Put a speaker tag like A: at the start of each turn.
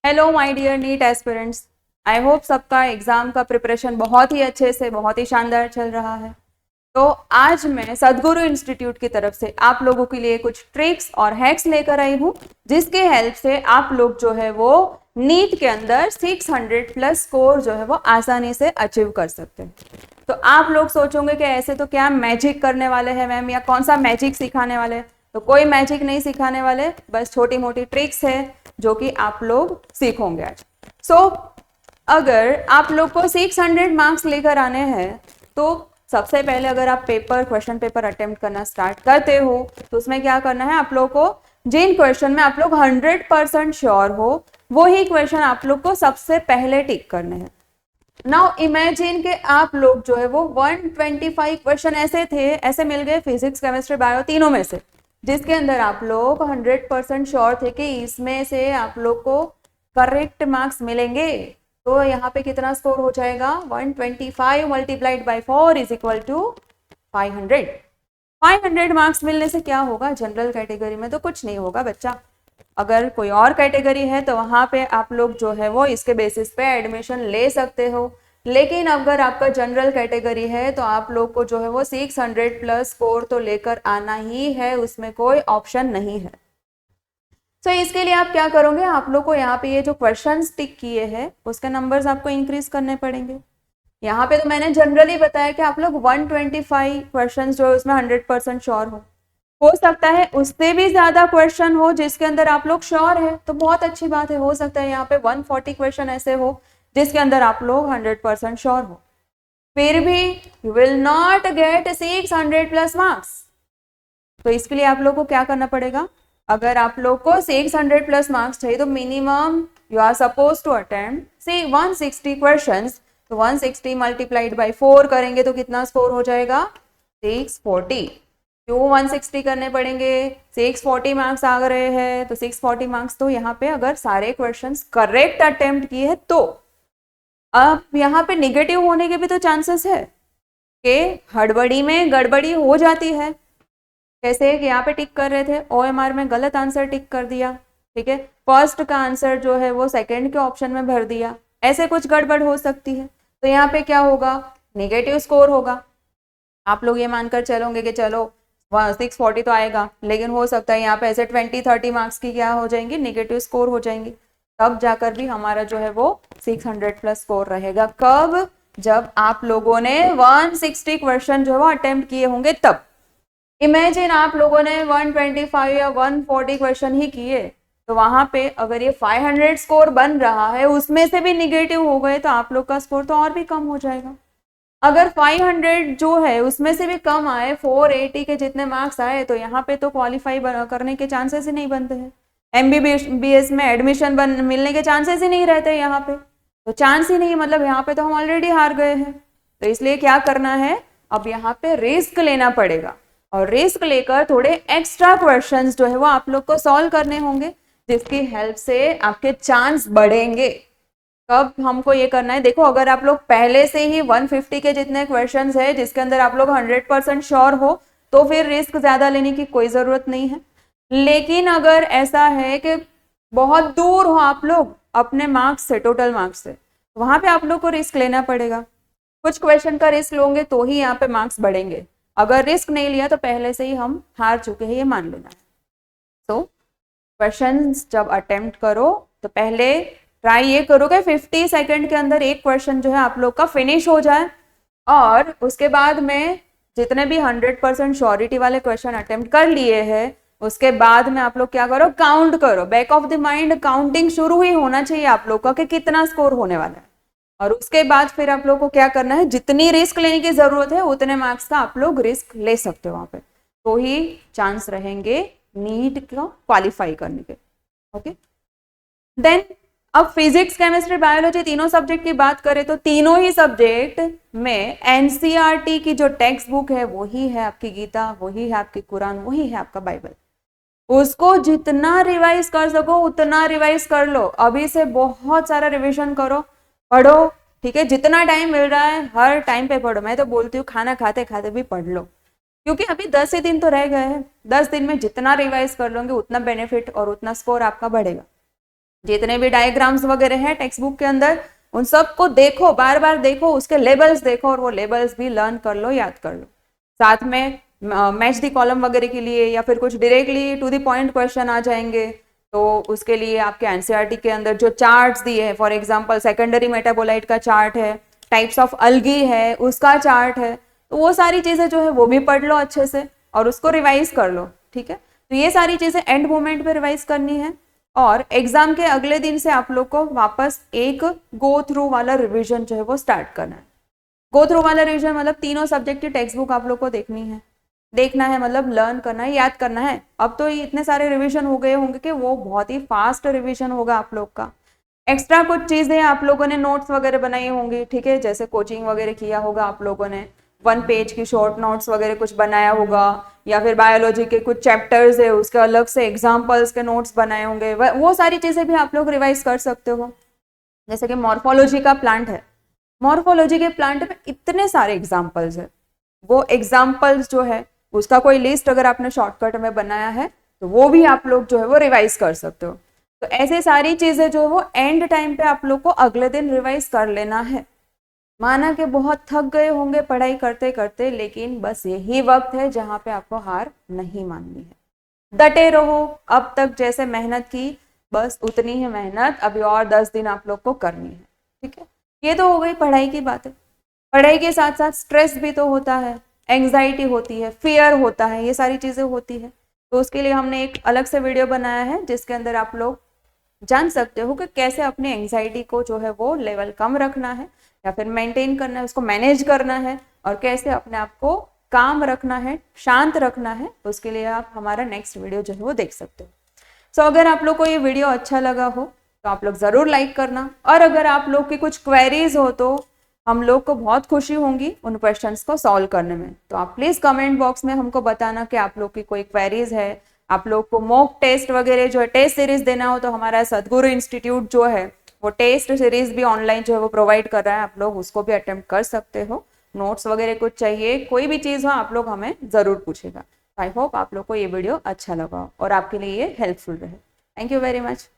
A: Hello my dear NEET aspirants. I hope सबका exam का preparation बहुत ही अच्छे से बहुत ही शानदार चल रहा है। तो आज मैं सद्गुरु इंस्टीट्यूट की तरफ से आप लोगों के लिए कुछ ट्रिक्स और हैक्स लेकर आई हूँ, जिसके हेल्प से आप लोग जो है वो नीट के अंदर 600 प्लस स्कोर जो है वो आसानी से अचीव कर सकते हैं। तो आप लोग सोचोगे कि ऐसे तो क्या मैजिक करने वाले हैं मैम, या कौन सा मैजिक सिखाने वाले हैं। तो कोई मैजिक नहीं सिखाने वाले, बस छोटी मोटी ट्रिक्स है जो कि आप लोग सीखोगे आज। अगर आप लोग को 600 मार्क्स लेकर आने हैं तो सबसे पहले अगर आप क्वेश्चन पेपर अटेम्प्ट करना स्टार्ट करते हो तो उसमें क्या करना है, आप लोग को जिन क्वेश्चन में आप लोग 100% श्योर हो वही क्वेश्चन आप लोग को सबसे पहले टिक करने हैं। नाउ इमेजिन के आप लोग जो है वो 125 क्वेश्चन ऐसे मिल गए फिजिक्स केमिस्ट्री बायो तीनों में से, जिसके अंदर आप लोग 100% श्योर थे कि इसमें से आप लोग को करेक्ट मार्क्स मिलेंगे। तो यहाँ पे कितना स्कोर हो जाएगा, 125 multiplied by 4 is equal to 500। 500 marks मिलने से क्या होगा, जनरल कैटेगरी में तो कुछ नहीं होगा बच्चा। अगर कोई और कैटेगरी है तो वहां पे आप लोग जो है वो इसके बेसिस पे एडमिशन ले सकते हो, लेकिन अगर आपका जनरल कैटेगरी है तो आप लोग को जो है वो 600 प्लस स्कोर तो लेकर आना ही है, उसमें कोई ऑप्शन नहीं है। तो इसके लिए आप क्या करोगे, आप लोग को यहाँ पे ये जो क्वेश्चंस टिक किए हैं उसके नंबर्स आपको इंक्रीज करने पड़ेंगे। यहाँ पे तो मैंने जनरली बताया कि आप लोग 125 क्वेश्चंस जो है उसमें 100% श्योर हो सकता है उससे भी ज्यादा क्वेश्चन हो जिसके अंदर आप लोग श्योर है तो बहुत अच्छी बात है। हो सकता है यहाँ पे 140 क्वेश्चन ऐसे हो जिसके अंदर आप लोग 100% श्योर हो, फिर भी you will not gate 600 plus marks. तो इसके लिए आप लोग को क्या करना पड़ेगा, अगर आप लोग को 600 प्लस मार्क्स चाहिए तो minimum you are suppose to attempt 160 questions. तो 160 मल्टीप्लाइड बाई 4 करेंगे तो कितना स्कोर हो जाएगा, 640। क्यों 160 करने पड़ेंगे, 640 मार्क्स आ रहे हैं तो 640 मार्क्स तो यहाँ पे अगर सारे क्वेश्चंस करेक्ट अटेम्प्ट किए हैं तो अब यहाँ पे निगेटिव होने के भी तो चांसेस है कि हड़बड़ी में गड़बड़ी हो जाती है। कैसे कि यहाँ पे टिक कर रहे थे, OMR में गलत आंसर टिक कर दिया, ठीक है, फर्स्ट का आंसर जो है वो सेकंड के ऑप्शन में भर दिया, ऐसे कुछ गड़बड़ हो सकती है। तो यहाँ पे क्या होगा, नेगेटिव स्कोर होगा। आप लोग ये मानकर चलोगे कि चलो 640 तो आएगा, लेकिन हो सकता है यहाँ पे ऐसे 20-30 मार्क्स की क्या हो जाएंगी, नेगेटिव स्कोर हो जाएंगी। तब जाकर भी हमारा जो है वो 600 प्लस स्कोर रहेगा। कब, जब आप लोगों ने 160 क्वेश्चन जो है वो अटेम्प्ट किए होंगे तब। इमेजिन आप लोगों ने 125 या 140 क्वेश्चन ही किए तो वहां पे अगर ये 500 स्कोर बन रहा है उसमें से भी निगेटिव हो गए तो आप लोग का स्कोर तो और भी कम हो जाएगा। अगर 500 जो है उसमें से भी कम आए, 480 के जितने मार्क्स आए तो यहाँ पे तो क्वालिफाई करने के चांसेस ही नहीं बनते हैं। MBBS में एडमिशन मिलने के चांसेस ही नहीं रहते यहाँ पे, तो चांस ही नहीं, मतलब यहाँ पे तो हम ऑलरेडी हार गए हैं। तो इसलिए क्या करना है, अब यहाँ पे रिस्क लेना पड़ेगा और रिस्क लेकर थोड़े एक्स्ट्रा क्वेश्चंस जो है वो आप लोग को सॉल्व करने होंगे, जिसकी हेल्प से आपके चांस बढ़ेंगे। कब हमको ये करना है, देखो अगर आप लोग पहले से ही 150 के जितने क्वेश्चंस है जिसके अंदर आप लोग 100% श्योर हो तो फिर रिस्क ज्यादा लेने की कोई जरूरत नहीं है। लेकिन अगर ऐसा है कि बहुत दूर हो आप लोग अपने मार्क्स से, टोटल मार्क्स से, वहां पे आप लोग को रिस्क लेना पड़ेगा। कुछ क्वेश्चन का रिस्क लोगे तो ही यहाँ पे मार्क्स बढ़ेंगे, अगर रिस्क नहीं लिया तो पहले से ही हम हार चुके हैं, ये मान लेना है। तो क्वेश्चंस जब अटेम्प्ट करो तो पहले ट्राई ये करो कि 50 सेकंड के अंदर एक क्वेश्चन जो है आप लोग का फिनिश हो जाए, और उसके बाद में जितने भी 100% श्योरिटी वाले क्वेश्चन अटेम्प्ट कर लिए हैं उसके बाद में आप लोग क्या करो, काउंट करो। Back of the mind counting शुरू ही होना चाहिए आप लोग का कि कितना स्कोर होने वाला है, और उसके बाद फिर आप लोग को क्या करना है, जितनी रिस्क लेने की जरूरत है उतने मार्क्स का आप लोग रिस्क ले सकते हो वहां पे, तो ही चांस रहेंगे नीट को क्वालिफाई करने के। ओके, देन अब फिजिक्स केमिस्ट्री बायोलॉजी तीनों सब्जेक्ट की बात करें तो तीनों ही सब्जेक्ट में NCERT की जो टेक्स्ट बुक है वही है आपकी गीता, वही है आपकी कुरान, वही है आपका बाइबल। उसको जितना रिवाइज कर सको उतना रिवाइज कर लो, अभी से बहुत सारा रिवीजन करो, पढ़ो, ठीक है, जितना टाइम मिल रहा है हर टाइम पे पढ़ो। मैं तो बोलती हूँ खाना खाते खाते भी पढ़ लो, क्योंकि अभी 10 ही दिन तो रह गए हैं। 10 दिन में जितना रिवाइज कर लोगे उतना बेनिफिट और उतना स्कोर आपका बढ़ेगा। जितने भी डायग्राम्स वगैरह हैं टेक्स्ट बुक के अंदर उन सबको देखो, बार बार देखो, उसके लेबल्स देखो और वो लेबल्स भी लर्न कर लो, याद कर लो। साथ में मैच द कॉलम वगैरह के लिए या फिर कुछ directly to the point question आ जाएंगे तो उसके लिए आपके एनसीईआरटी के अंदर जो चार्ट्स दिए हैं, फॉर एग्जांपल सेकेंडरी मेटाबोलाइट का चार्ट है, टाइप्स ऑफ अल्गी है उसका चार्ट है, तो वो सारी चीजें जो है वो भी पढ़ लो अच्छे से और उसको रिवाइज कर लो। ठीक है, तो ये सारी चीजें एंड मोमेंट पे रिवाइज करनी है और एग्जाम के अगले दिन से आप लोग को वापस एक गो थ्रू वाला रिविजन जो है वो स्टार्ट करना है। गो थ्रू वाला रिविजन मतलब तीनों सब्जेक्ट की टेक्स्ट बुक आप लोग को देखना है मतलब लर्न करना है, याद करना है। अब तो इतने सारे रिवीजन हो गए होंगे कि वो बहुत ही फास्ट रिवीजन होगा आप लोग का। एक्स्ट्रा कुछ चीजें आप लोगों ने नोट्स वगैरह बनाई होंगी, ठीक है, जैसे कोचिंग वगैरह किया होगा आप लोगों ने, 1 पेज की शॉर्ट नोट्स वगैरह कुछ बनाया होगा या फिर बायोलॉजी के कुछ चैप्टर्स है उसके अलग से एग्जाम्पल्स के नोट्स बनाए होंगे, वो सारी चीजें भी आप लोग रिवाइज कर सकते हो। जैसे कि मॉर्फोलॉजी का प्लांट है, मॉर्फोलॉजी के प्लांट में इतने सारे एग्जाम्पल्स है, वो एग्जाम्पल्स जो है उसका कोई लिस्ट अगर आपने शॉर्टकट में बनाया है तो वो भी आप लोग जो है वो रिवाइज कर सकते हो। तो ऐसे सारी चीजें जो है वो एंड टाइम पे आप लोग को अगले दिन रिवाइज कर लेना है। माना कि बहुत थक गए होंगे पढ़ाई करते करते, लेकिन बस यही वक्त है जहां पे आपको हार नहीं माननी है, डटे रहो। अब तक जैसे मेहनत की बस उतनी ही मेहनत अभी और 10 दिन आप लोग को करनी है। ठीक है, ये तो हो गई पढ़ाई की बातें। पढ़ाई के साथ साथ स्ट्रेस भी तो होता है, एंग्जाइटी होती है, फियर होता है, ये सारी चीजें होती है। तो उसके लिए हमने एक अलग से वीडियो बनाया है जिसके अंदर आप लोग जान सकते हो कि कैसे अपनी एंग्जाइटी को जो है वो लेवल कम रखना है या फिर मेंटेन करना है, उसको मैनेज करना है और कैसे अपने आप को काम रखना है, शांत रखना है। उसके लिए आप हमारा नेक्स्ट वीडियो जो है वो देख सकते हो। सो अगर आप लोग को ये वीडियो अच्छा लगा हो तो आप लोग जरूर लाइक करना, और अगर आप लोग की कुछ क्वेरीज हो तो हम लोग को बहुत खुशी होंगी उन क्वेश्चंस को सॉल्व करने में। तो आप प्लीज कमेंट बॉक्स में हमको बताना कि आप लोग की कोई क्वेरीज है, आप लोग को मॉक टेस्ट वगैरह जो है टेस्ट सीरीज देना हो तो हमारा सदगुरु इंस्टीट्यूट जो है वो टेस्ट सीरीज भी ऑनलाइन जो है वो प्रोवाइड कर रहा है, आप लोग उसको भी अटेम्प्ट कर सकते हो। नोट्स वगैरह कुछ चाहिए, कोई भी चीज़ हो आप लोग हमें ज़रूर पूछेगा। आई होप आप लोग को ये वीडियो अच्छा लगा और आपके लिए ये हेल्पफुल रहे। Thank you very much.